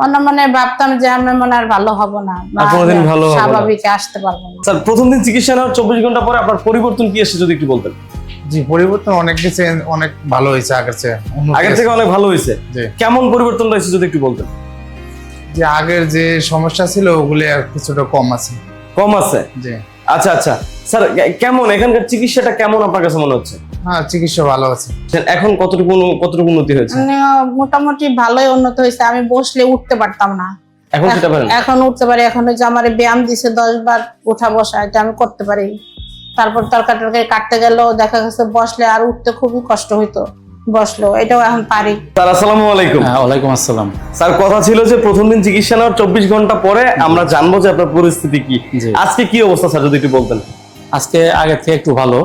মনে মনে ভাবতাম যে আমি মনে আর ভালো হব না, কোনোদিন ভালো হবো না। স্বাভাবিক আসতে পারবো না। স্যার প্রথম দিন চিকিৎসা নেওয়ার 24 ঘন্টা পরে আপনার পরিবর্তন কি এসেছে যদি একটু বলতেন? জি, পরিবর্তন অনেক কিছু, অনেক ভালো হয়েছে আগের চেয়ে। আগের থেকে অনেক ভালো হয়েছে। জি। কেমন পরিবর্তনটা এসেছে যদি একটু বলতেন? যে আগের যে সমস্যা ছিল ওগুলি আর কিছুটা কম আছে। কম আছে? জি। আচ্ছা আচ্ছা স্যার, কেমন এখানকার চিকিৎসাটা কেমন আপনার কাছে মনে হচ্ছে? হ্যাঁ, চিকিৎসা ভালো আছে। এখন কতটুকু উন্নতি হয়েছে? মানে মোটামুটি ভালোই উন্নত হয়েছে। আমি বসলে উঠতে পারতাম না, এখন সেটা পারেন? এখন উঠতে পারি। এখন ওই যে আমার ব্যায়াম দিছে 10 বার উঠা বসা, এটা আমি করতে পারি। তারপর তরকারি কাটতে গেলেও দেখা গেছে বসলে আর উঠতে খুবই কষ্ট হইতো, বসলো এটাও এখন পারি। স্যার আসসালামু আলাইকুম। ওয়ালাইকুম আসসালাম। স্যার কথা ছিল যে প্রথম দিন চিকিৎসা নেওয়ার 24 ঘন্টা পরে আমরা জানবো যে আপনার পরিস্থিতি কি। জি। আজকে কি অবস্থা স্যার যদি একটু বলতেন? আজকে আগের থেকে একটু ভালো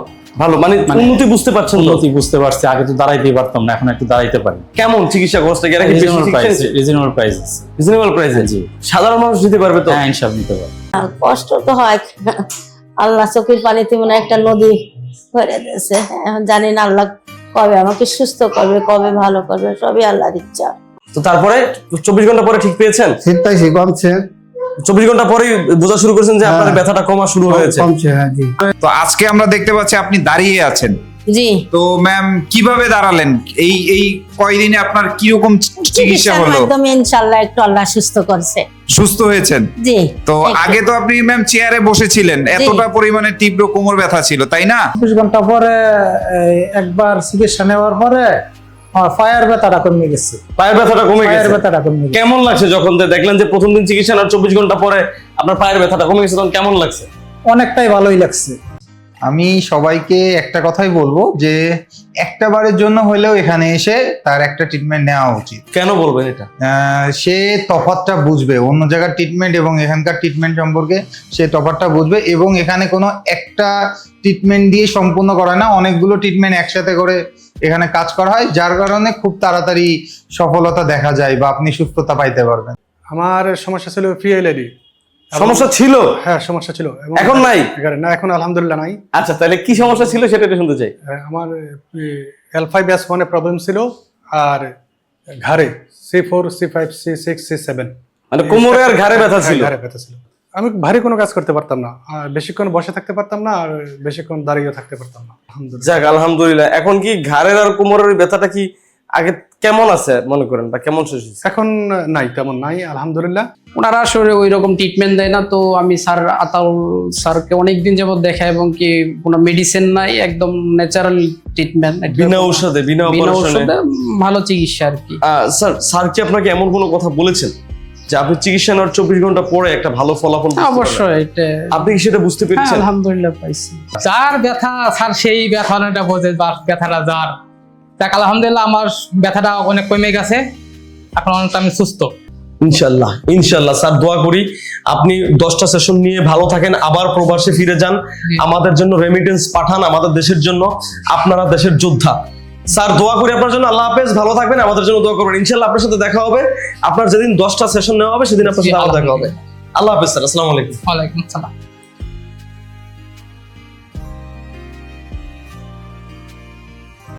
মানে উন্নতি বুঝতে পারছেন তো? উন্নতি বুঝতে পারছি। আগে তো দাঁড়াইতেই পারতাম না, এখন একটু দাঁড়াইতে পারি। কেমন চিকিৎসা খরচটা কি রিজনেবল প্রাইস। রিজনেবল প্রাইসে? জি। সাধারণ মানুষ দিতে পারবে তো? হ্যাঁ, ইনশাআল্লাহ নিতে পারবে। কষ্ট তো হয়, আল্লাহ চোখের পানিতে মনে হয় একটা নদী ভরে দিয়েছে। এখন জানি না আল্লাহ কবে আমাকে সুস্থ করবে, কবে ভালো করবে, সবই আল্লাহর ইচ্ছা। তো তারপরে 24 ঘন্টা পরে ঠিক পেয়েছেন? ঠিক পাইছি, কমছে। 24 ঘন্টা পরেই বোঝা শুরু করেছেন যে আপনার হ্যাঁ। ব্যথাটা কমা শুরু হয়েছে? কমছে, হ্যাঁ জি। তো আজকে আমরা দেখতে পাচ্ছি আপনি দাঁড়িয়ে আছেন। জি। তো ম্যাম কিভাবে দাঁড়ালেন? এই কয়দিনে আপনার কিরকম চিকিৎসা চিকিৎসার হলো? মাধ্যমে ইনশাআল্লাহ একটু আল্লাহ সুস্থ করছে। সুস্থ হয়েছেন? জি। তো একটু। আগে তো আপনি ম্যাম চেয়ারে বসেছিলেন, এতটা পরিমাণে তীব্র কোমর ব্যথা ছিল, তাই না? 24 ঘন্টা পরে একবার চিকিৎসা নেওয়ার পরে আমার পায়ের ব্যথাটা কমে গেছে। পায়ের ব্যথাটা কমে পায়ের গেছে? ব্যথাটা কমে গেছে। কেমন লাগছে যখন দেখলেন যে প্রথম দিন চিকিৎসা নেওয়ার 24 ঘন্টা পরে আপনার পায়ের ব্যথাটা কমে গেছে, তখন কেমন লাগছে? অনেকটাই ভালোই লাগছে। আমি সবাইকে একটা কথাই বলবো যে একটা বারের জন্য হলেও এখানে এসে তার একটা ট্রিটমেন্ট নেওয়া উচিত। কেন বলবেন এটা? সে তফাৎটা বুঝবে, অন্য জায়গার ট্রিটমেন্ট এবং এখানকার ট্রিটমেন্ট সম্পর্কে সে তফাৎটা বুঝবে। এবং এখানে কোনো একটা ট্রিটমেন্ট দিয়ে সম্পূর্ণ করা না, অনেকগুলো ট্রিটমেন্ট একসাথে করে এখানে কাজ করা হয়, যার কারণে খুব তাড়াতাড়ি সফলতা দেখা যায় বা আপনি সুস্থতা পাইতে পারবেন। আমার সমস্যা ছিল পিএলআইডি। সমস্যা ছিল? হ্যাঁ, সমস্যা ছিল। এখন নাই? না, এখন আলহামদুলিল্লাহ নাই। আচ্ছা, তাহলে কি সমস্যা ছিল সেটা একটু শুনতে চাই। আমার L5S1 এ প্রবলেম ছিল, আর ঘাড়ে C4 C5 C6 C7 মানে কোমরে আর ঘাড়ে ব্যথা ছিল? ঘাড়ে ব্যথা ছিল। আমি ভারী কোনো কাজ করতে পারতাম না, আর বেশিক্ষণ বসে থাকতে পারতাম না, আর বেশিক্ষণ দাঁড়িয়ে থাকতে পারতাম না। আলহামদুলিল্লাহ। যাক আলহামদুলিল্লাহ। এখন কি ঘাড়ের আর কোমরের ব্যথাটা কি আগে কেমন আছে মনে করেন, বা কেমন শেষ হয়েছে? এখন নাই, তেমন নাই আলহামদুলিল্লাহ। ওনারা আসলে ওই রকম ট্রিটমেন্ট দেয় না। তো আমি স্যার আতাউল স্যারকে অনেকদিন যাবত দেখা, এবং কি কোনো মেডিসিন নাই, একদম ন্যাচারাল ট্রিটমেন্ট, বিনা ঔষধে, বিনা অপারেশনে ভালো চিকিৎসা আর কি। স্যার কি আপনাকে এমন কোনো কথা বলেছেন যে আপনি চিকিৎসা নেওয়ার 24 ঘন্টা পরে একটা ভালো ফলাফল বুঝতে পারবেন? অবশ্যই এটা আপনি কি সেটা বুঝতে হ্যাঁ, পেরেছেন? আলহামদুলিল্লাহ পাইছি। যার ব্যথা স্যার সেই ব্যথাটা বোঝে, ব্যথাটা যার। যাক আলহামদুলিল্লাহ আমার ব্যথাটা অনেক কমে গেছে, এখন অনেকটা আমি সুস্থ। ইনশাল্লাহ ইনশাল্লাহ স্যার, দোয়া করি আপনি 10টা সেশন নিয়ে ভালো থাকেন, আবার প্রবাসে ফিরে যান, আমাদের জন্য রেমিটেন্স পাঠান, আমাদের দেশের জন্য। আপনারা দেশের যোদ্ধা। স্যার দোয়া করি আপনার জন্য। আল্লাহ হাফেজ, ভালো থাকবেন, আমাদের জন্য দোয়া করবেন। ইনশাল্লাহ আপনার সাথে দেখা হবে। আপনার যেদিন 10টা সেশন নেওয়া হবে সেদিন আপনার সাথে আবার দেখা হবে। আল্লাহ হাফেজ স্যার, আসসালামু আলাইকুম। ওয়ালাইকুম আসসালাম।